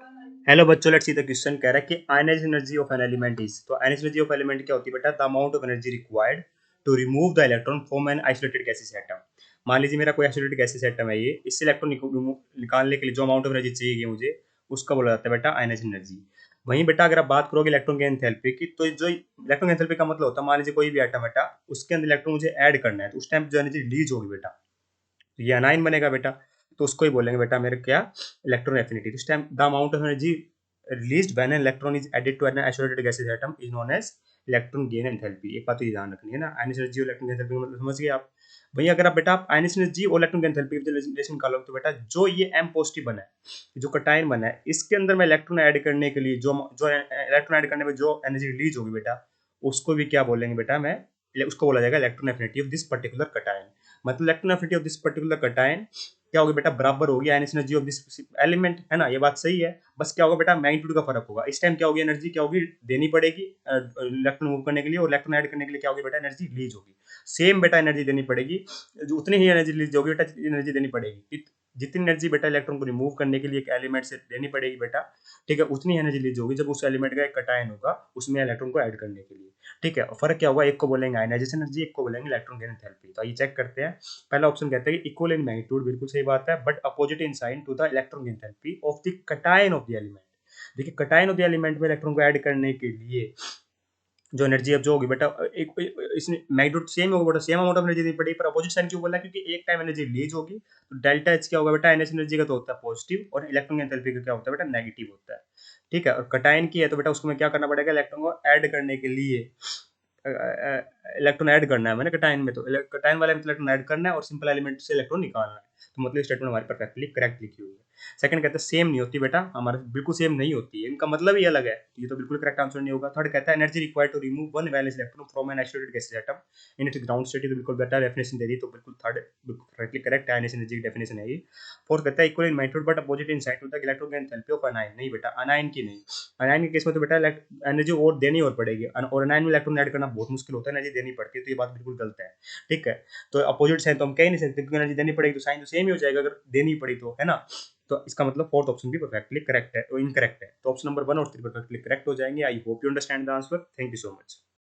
Hello बच्चों, let's see the question. कह रहा है कि ionise energy of an element is, तो आयनाइज एनर्जी ऑफ एलिमेंट क्या होती है बेटा? The amount of energy required to remove the electron from an isolated gases atom. मान लीजिए मेरा कोई आइसोलेटेड गैसेस एटम है, ये इससे इलेक्ट्रॉन निकालने के लिए जो अमाउंट ऑफ एनर्जी चाहिए मुझे, उसका बोला जाता है बेटा आयनाइज एनर्जी। वहीं बेटा अगर आप बात करोगे इलेक्ट्रॉन की एंथैल्पी की, तो जो इलेक्ट्रॉन की एंथैल्पी का मतलब होता है, मान लीजिए कोई भी एटम बेटा, उसके अंदर इलेक्ट्रॉन मुझे ऐड करना है, तो उस टाइम जो एनर्जी रिलीज होगी बेटा, तो ये अनाइन बनेगा बेटा। तो उसको ही बोलेंगे बेटा मेरे क्या, electron affinity. This time the amount of energy released when an electron is added to an isolated gases atom is known as electron gain enthalpy. एक बात तो ये ध्यान रखनी है ना, आयनिक एनर्जी और इलेक्ट्रॉन एंथैल्पी मतलब समझ गए आप। वहीं अगर आप बेटा आप आयनिक एनर्जी और इलेक्ट्रॉन एंथैल्पी की रिलेशन निकालो, तो बेटा जो ये एम पॉजिटिव बना है, जो कटायन बना है, इसके अंदर मैं इलेक्ट्रॉन ऐड करने के लिए जो जो इलेक्ट्रॉन ऐड करने में जो एनर्जी रिलीज होगी बेटा, उसको भी क्या बोलेंगे बेटा, मैं उसको बोला जाएगा electron affinity of this particular cation. मतलब electron affinity of this particular cation क्या होगी बेटा, बराबर होगी ionic energy of this element, है ना। ये बात सही है। बस क्या होगा बेटा, मैग्नीट्यूड का फर्क होगा। इस टाइम क्या होगी, एनर्जी क्या होगी, देनी पड़ेगी इलेक्ट्रॉन मूव करने के लिए, और इलेक्ट्रॉन ऐड करने के लिए क्या होगी बेटा, एनर्जी रिलीज होगी। सेम बेटा एनर्जी देनी पड़ेगी, जो उतनी ही एनर्जी रिलीज होगी बेटा, एनर्जी देनी पड़ेगी। जितनी एनर्जी बेटा इलेक्ट्रॉन को रिमूव करने के लिए एक एलिमेंट से देनी पड़ेगी बेटा, ठीक है, उतनी एनर्जी रिलीज होगी जब उस एलिमेंट का एक कटायन होगा उसमें इलेक्ट्रॉन को ऐड करने के लिए। ठीक है, और फर्क क्या होगा, एक को बोलेंगे आयनाइजेशन एनर्जी, एक को बोलेंगे इलेक्ट्रॉन गेन एंथैल्पी। तो ये चेक करते हैं। पहला ऑप्शन कहता है कि इक्वल इन मैग्नीट्यूड, बिल्कुल सही बात है, but opposite in sign to the electron gain enthalpy of the cation of the element. देखिए कटायन ऑफ द एलिमेंट में इलेक्ट्रॉन को ऐड करने के लिए जो एनर्जी अब जो होगी बेटा, एक इसमें मैग्नीट्यूड सेम होगा बेटा, सेम अमाउंट ऑफ एनर्जी देनी पड़ेगी, पर अपोजिट साइन क्यों बोला है? क्योंकि एक टाइम एनर्जी रिलीज होगी, तो डेल्टा एच क्या होगा बेटा, एनर्जी एनर्जी का तो होता है पॉजिटिव, और इलेक्ट्रॉन एंथैल्पी का क्या होता है बेटा, नेगेटिव होता है। ठीक है, और कटायन की है तो बेटा उसको मैं क्या करना पड़ेगा, इलेक्ट्रॉन को ऐड करने के लिए इलेक्ट्रॉन ऐड करना है मैंने कटायन में, तो कटायन वाले में इलेक्ट्रॉन ऐड करना है और सिंपल एलिमेंट से इलेक्ट्रॉन निकालना है। तो मतलब स्टेटमेंट हमारी परफेक्टली करेक्ट लिखी हुई है। सेकंड कहता है सेम नहीं होती बेटा, हमारे बिल्कुल सेम नहीं होती है, इनका मतलब ही अलग है, तो ये तो बिल्कुल करेक्ट आंसर नहीं होगा। थर्ड कहता है energy required to remove one valence electron from an isolated gases atom in its ground state, तो बिल्कुल बेटा डेफिनेशन दे दी, तो बिल्कुल थर्ड बिल्कुल करेक्टली करेक्ट है, एनर्जी की डेफिनेशन है ये। फोर्थ कहता है equal in magnitude but opposite in sign to the electron enthalpy of अनायन। नहीं बेटा, अनायन की नहीं। अनायन के केस में तो बेटा एनर्जी और देनी और पड़ेगी, और अनायन में इलेक्ट्रॉन ऐड करना बहुत मुश्किल होता है, एनर्जी देनी पड़ती है, तो ये बात बिल्कुल गलत है। ठीक है, तो अपोजिट साइन तो हम कह ही नहीं सकते, क्योंकि एनर्जी देनी पड़ेगी तो साइन तो सेम ही हो जाएगा अगर देनी पड़ी तो, है ना। तो इसका मतलब फोर्थ ऑप्शन भी परफेक्टली करेक्ट है, तो इनकरेक्ट है, तो ऑप्शन नंबर 1 और 3 परफेक्टली करेक्ट हो जाएंगे। I hope you understand the answer. Thank you so much.